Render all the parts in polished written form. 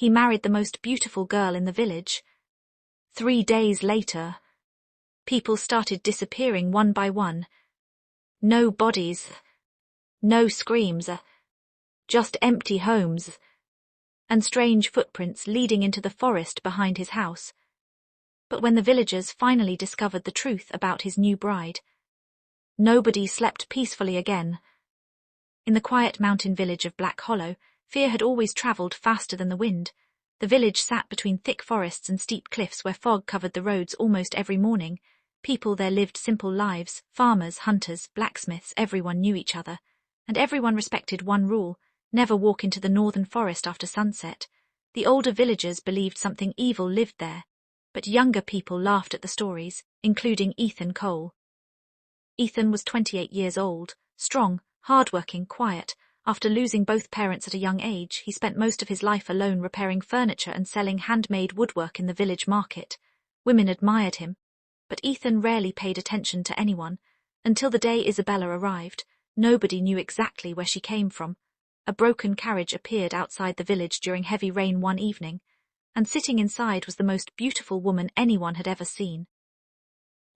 He married the most beautiful girl in the village. 3 days later, people started disappearing one by one. No bodies, no screams, just empty homes, and strange footprints leading into the forest behind his house. But when the villagers finally discovered the truth about his new bride, nobody slept peacefully again. In the quiet mountain village of Black Hollow, fear had always travelled faster than the wind. The village sat between thick forests and steep cliffs where fog covered the roads almost every morning. People there lived simple lives, farmers, hunters, blacksmiths, everyone knew each other. And everyone respected one rule: never walk into the northern forest after sunset. The older villagers believed something evil lived there, but younger people laughed at the stories, including Ethan Cole. Ethan was 28 years old, strong, hard-working, quiet. After losing both parents at a young age, he spent most of his life alone repairing furniture and selling handmade woodwork in the village market. Women admired him, but Ethan rarely paid attention to anyone. Until the day Isabella arrived, nobody knew exactly where she came from. A broken carriage appeared outside the village during heavy rain one evening, and sitting inside was the most beautiful woman anyone had ever seen.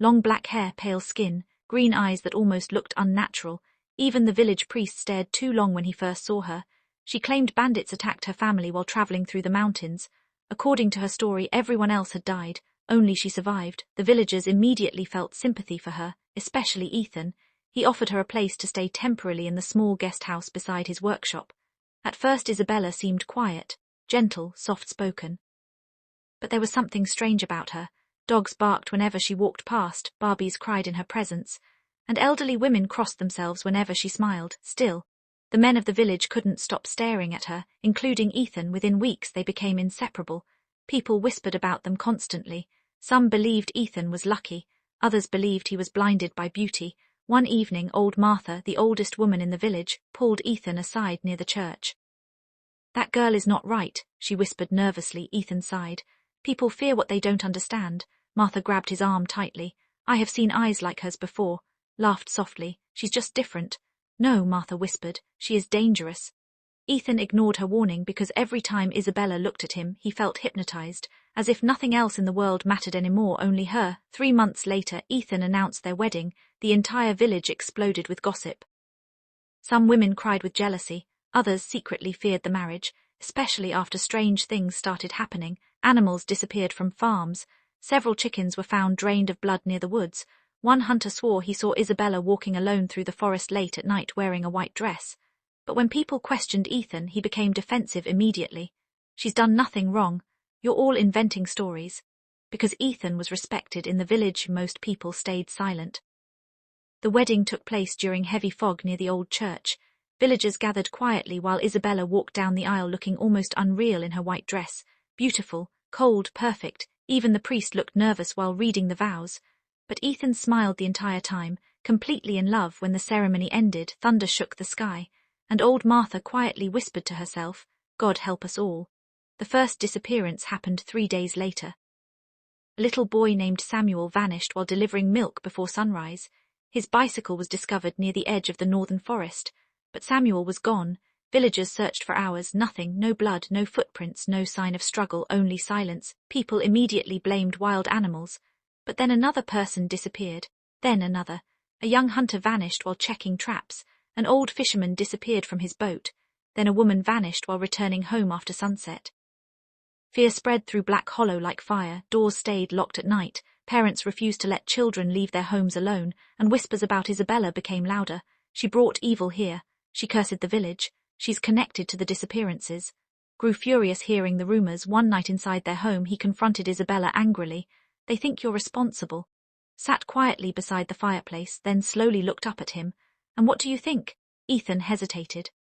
Long black hair, pale skin, green eyes that almost looked unnatural. Even the village priest stared too long when he first saw her. She claimed bandits attacked her family while traveling through the mountains. According to her story, everyone else had died, only she survived. The villagers immediately felt sympathy for her, especially Ethan. He offered her a place to stay temporarily in the small guest house beside his workshop. At first Isabella seemed quiet, gentle, soft-spoken. But there was something strange about her. Dogs barked whenever she walked past, babies cried in her presence, and elderly women crossed themselves whenever she smiled. Still, the men of the village couldn't stop staring at her, including Ethan. Within weeks they became inseparable. People whispered about them constantly. Some believed Ethan was lucky, others believed he was blinded by beauty. One evening, old Martha, the oldest woman in the village, pulled Ethan aside near the church. "That girl is not right," she whispered nervously. Ethan sighed. "People fear what they don't understand." Martha grabbed his arm tightly. "I have seen eyes like hers before," laughed softly. "She's just different." "No," Martha whispered. "She is dangerous." Ethan ignored her warning because every time Isabella looked at him, he felt hypnotized, as if nothing else in the world mattered anymore, only her. 3 months later, Ethan announced their wedding. The entire village exploded with gossip. Some women cried with jealousy, others secretly feared the marriage, especially after strange things started happening. Animals disappeared from farms. Several chickens were found drained of blood near the woods. One hunter swore he saw Isabella walking alone through the forest late at night wearing a white dress. But when people questioned Ethan, he became defensive immediately. "She's done nothing wrong. You're all inventing stories." Because Ethan was respected in the village, most people stayed silent. The wedding took place during heavy fog near the old church. Villagers gathered quietly while Isabella walked down the aisle looking almost unreal in her white dress. Beautiful, cold, perfect. Even the priest looked nervous while reading the vows. But Ethan smiled the entire time, completely in love. When the ceremony ended, thunder shook the sky, and old Martha quietly whispered to herself, "God help us all." The first disappearance happened 3 days later. A little boy named Samuel vanished while delivering milk before sunrise. His bicycle was discovered near the edge of the northern forest, but Samuel was gone. Villagers searched for hours, nothing, no blood, no footprints, no sign of struggle, only silence. People immediately blamed wild animals. But then another person disappeared, then another. A young hunter vanished while checking traps. An old fisherman disappeared from his boat. Then a woman vanished while returning home after sunset. Fear spread through Black Hollow like fire. Doors stayed locked at night. Parents refused to let children leave their homes alone, and whispers about Isabella became louder. "She brought evil here. She cursed the village. She's connected to the disappearances." Grew furious hearing the rumors. One night inside their home, he confronted Isabella angrily. "They think you're responsible." Sat quietly beside the fireplace, then slowly looked up at him. "And what do you think?" Ethan hesitated.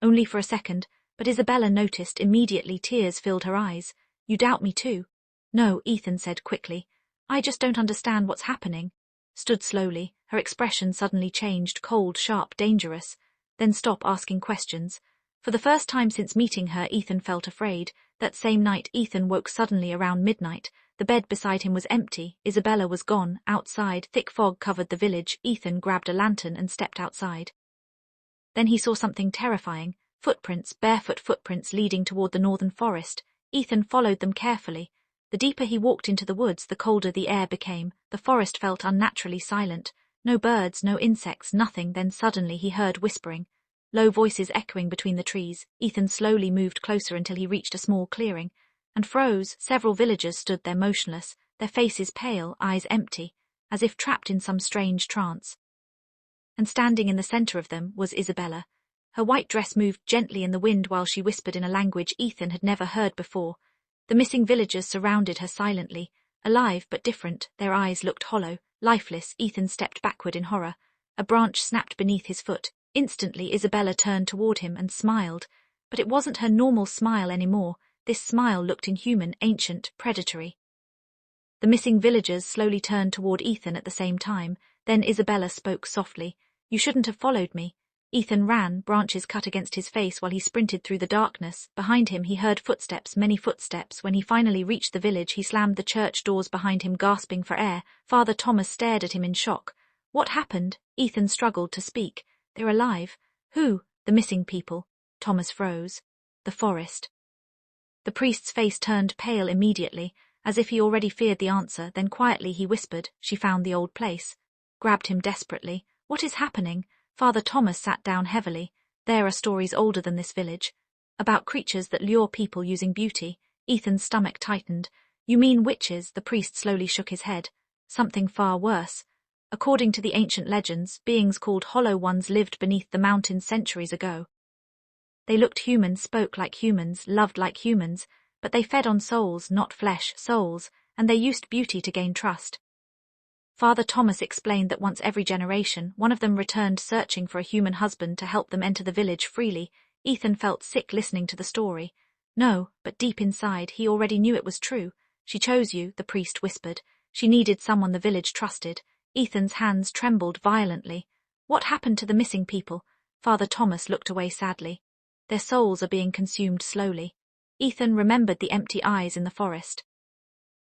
Only for a second, but Isabella noticed. Immediately tears filled her eyes. "You doubt me too?" "No," Ethan said quickly. "I just don't understand what's happening." Stood slowly, her expression suddenly changed, cold, sharp, dangerous. Then stop asking questions. For the first time since meeting her, Ethan felt afraid. That same night, Ethan woke suddenly around midnight. The bed beside him was empty. Isabella was gone. Outside, thick fog covered the village. Ethan grabbed a lantern and stepped outside. Then he saw something terrifying. Footprints, barefoot footprints leading toward the northern forest. Ethan followed them carefully. The deeper he walked into the woods, the colder the air became. The forest felt unnaturally silent. No birds, no insects, nothing. Then suddenly he heard whispering. Low voices echoing between the trees. Ethan slowly moved closer until he reached a small clearing, and froze. Several villagers stood there motionless, their faces pale, eyes empty, as if trapped in some strange trance. And standing in the center of them was Isabella. Her white dress moved gently in the wind while she whispered in a language Ethan had never heard before. The missing villagers surrounded her silently, alive but different. Their eyes looked hollow, lifeless. Ethan stepped backward in horror. A branch snapped beneath his foot. Instantly Isabella turned toward him and smiled, but it wasn't her normal smile anymore. This smile looked inhuman, ancient, predatory. The missing villagers slowly turned toward Ethan at the same time. Then Isabella spoke softly. "You shouldn't have followed me." Ethan ran, branches cut against his face while he sprinted through the darkness. Behind him he heard footsteps, many footsteps. When he finally reached the village, he slammed the church doors behind him, gasping for air. Father Thomas stared at him in shock. "What happened?" Ethan struggled to speak. "They're alive." "Who?" "The missing people." Thomas froze. "The forest." The priest's face turned pale immediately, as if he already feared the answer. Then quietly he whispered, "She found the old place." Grabbed him desperately. "What is happening?" Father Thomas sat down heavily. "There are stories older than this village, about creatures that lure people using beauty." Ethan's stomach tightened. "You mean witches?" The priest slowly shook his head. "Something far worse. According to the ancient legends, beings called Hollow Ones lived beneath the mountains centuries ago. They looked human, spoke like humans, loved like humans, but they fed on souls, not flesh, souls, and they used beauty to gain trust." Father Thomas explained that once every generation, one of them returned searching for a human husband to help them enter the village freely. Ethan felt sick listening to the story. No, but deep inside, he already knew it was true. "She chose you," the priest whispered. "She needed someone the village trusted." Ethan's hands trembled violently. "What happened to the missing people?" Father Thomas looked away sadly. "Their souls are being consumed slowly." Ethan remembered the empty eyes in the forest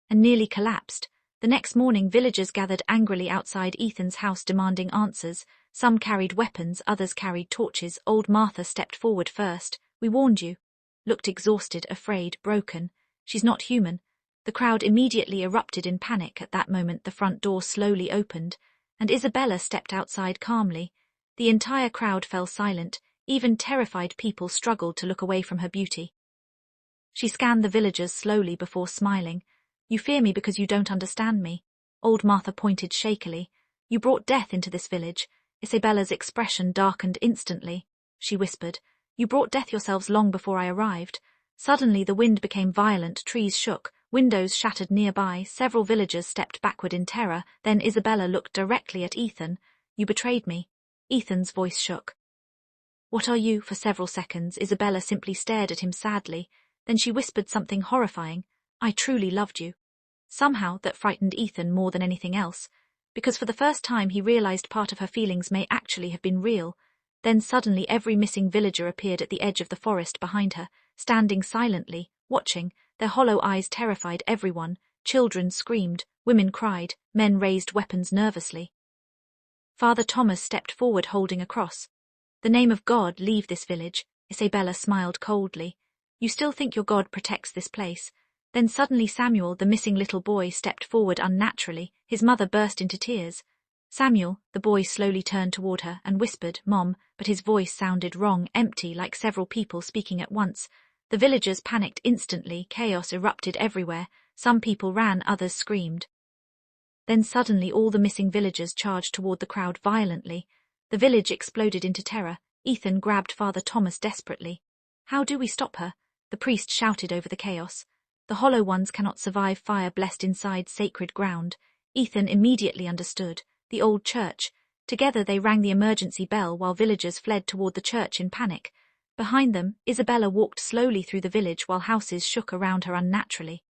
and nearly collapsed. The next morning, villagers gathered angrily outside Ethan's house demanding answers. Some carried weapons, others carried torches. Old Martha stepped forward first. "We warned you." Looked exhausted, afraid, broken. "She's not human." The crowd immediately erupted in panic. At that moment, the front door slowly opened, and Isabella stepped outside calmly. The entire crowd fell silent. Even terrified people struggled to look away from her beauty. She scanned the villagers slowly before smiling. "You fear me because you don't understand me." Old Martha pointed shakily. "You brought death into this village." Isabella's expression darkened instantly. She whispered, "You brought death yourselves long before I arrived." Suddenly the wind became violent, trees shook, windows shattered nearby. Several villagers stepped backward in terror. Then Isabella looked directly at Ethan. "You betrayed me." Ethan's voice shook. "What are you?" For several seconds, Isabella simply stared at him sadly. Then she whispered something horrifying. "I truly loved you." Somehow that frightened Ethan more than anything else, because for the first time he realized part of her feelings may actually have been real. Then suddenly every missing villager appeared at the edge of the forest behind her, standing silently, watching. Their hollow eyes terrified everyone. Children screamed, women cried, men raised weapons nervously. Father Thomas stepped forward holding a cross. "The name of God, leave this village." Isabella smiled coldly. "You still think your God protects this place?" Then suddenly Samuel, the missing little boy, stepped forward unnaturally. His mother burst into tears. "Samuel," the boy slowly turned toward her and whispered, "Mom," but his voice sounded wrong, empty, like several people speaking at once. The villagers panicked instantly. Chaos erupted everywhere. Some people ran, others screamed. Then suddenly all the missing villagers charged toward the crowd violently. The village exploded into terror. Ethan grabbed Father Thomas desperately. "How do we stop her?" The priest shouted over the chaos. "The Hollow Ones cannot survive fire blessed inside sacred ground." Ethan immediately understood. The old church. Together they rang the emergency bell while villagers fled toward the church in panic. Behind them, Isabella walked slowly through the village while houses shook around her unnaturally.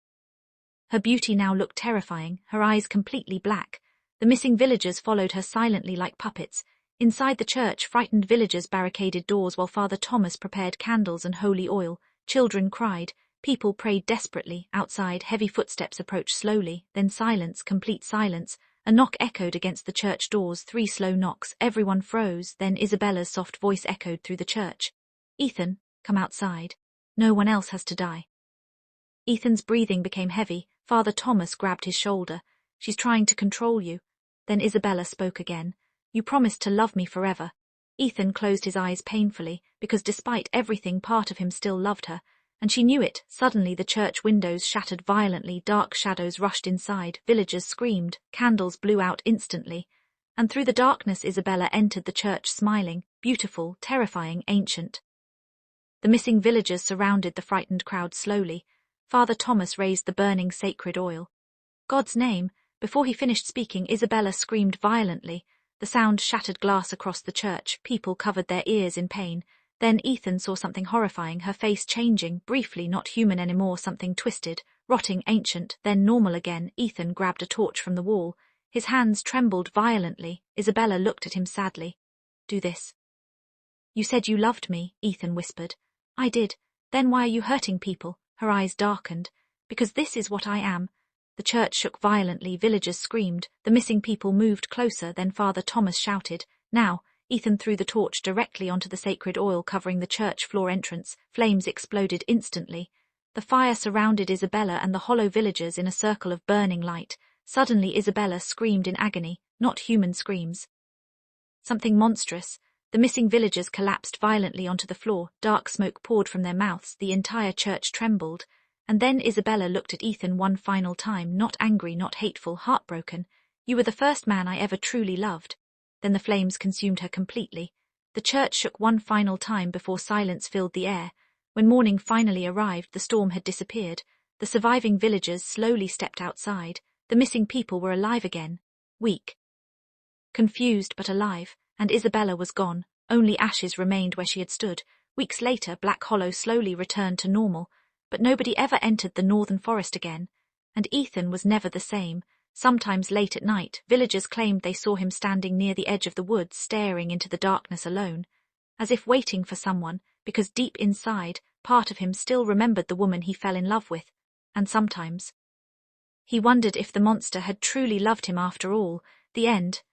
Her beauty now looked terrifying, her eyes completely black. The missing villagers followed her silently like puppets. Inside the church, frightened villagers barricaded doors while Father Thomas prepared candles and holy oil. Children cried. People prayed desperately. Outside, heavy footsteps approached slowly, then silence, complete silence. A knock echoed against the church doors, 3 slow knocks. Everyone froze, then Isabella's soft voice echoed through the church. Ethan, come outside. No one else has to die. Ethan's breathing became heavy. Father Thomas grabbed his shoulder. She's trying to control you. Then Isabella spoke again. You promised to love me forever. Ethan closed his eyes painfully, because despite everything part of him still loved her, and she knew it. Suddenly the church windows shattered violently, dark shadows rushed inside, villagers screamed, candles blew out instantly, and through the darkness Isabella entered the church smiling, beautiful, terrifying, ancient. The missing villagers surrounded the frightened crowd slowly. Father Thomas raised the burning sacred oil. God's name. Before he finished speaking, Isabella screamed violently. The sound shattered glass across the church. People covered their ears in pain. Then Ethan saw something horrifying, her face changing, briefly not human anymore, something twisted, rotting, ancient, then normal again. Ethan grabbed a torch from the wall. His hands trembled violently. Isabella looked at him sadly. Do this. You said you loved me, Ethan whispered. I did. Then why are you hurting people? Her eyes darkened. Because this is what I am. The church shook violently, villagers screamed, the missing people moved closer, then Father Thomas shouted, now. Ethan threw the torch directly onto the sacred oil covering the church floor entrance. Flames exploded instantly. The fire surrounded Isabella and the hollow villagers in a circle of burning light. Suddenly Isabella screamed in agony, not human screams. Something monstrous. The missing villagers collapsed violently onto the floor, dark smoke poured from their mouths, the entire church trembled. And then Isabella looked at Ethan one final time, not angry, not hateful, heartbroken. You were the first man I ever truly loved. Then the flames consumed her completely. The church shook one final time before silence filled the air. When morning finally arrived, the storm had disappeared. The surviving villagers slowly stepped outside. The missing people were alive again. Weak. Confused but alive. And Isabella was gone. Only ashes remained where she had stood. Weeks later, Black Hollow slowly returned to normal. But nobody ever entered the northern forest again. And Ethan was never the same. Sometimes late at night, villagers claimed they saw him standing near the edge of the woods, staring into the darkness alone, as if waiting for someone, because deep inside, part of him still remembered the woman he fell in love with. And sometimes he wondered if the monster had truly loved him after all. The end.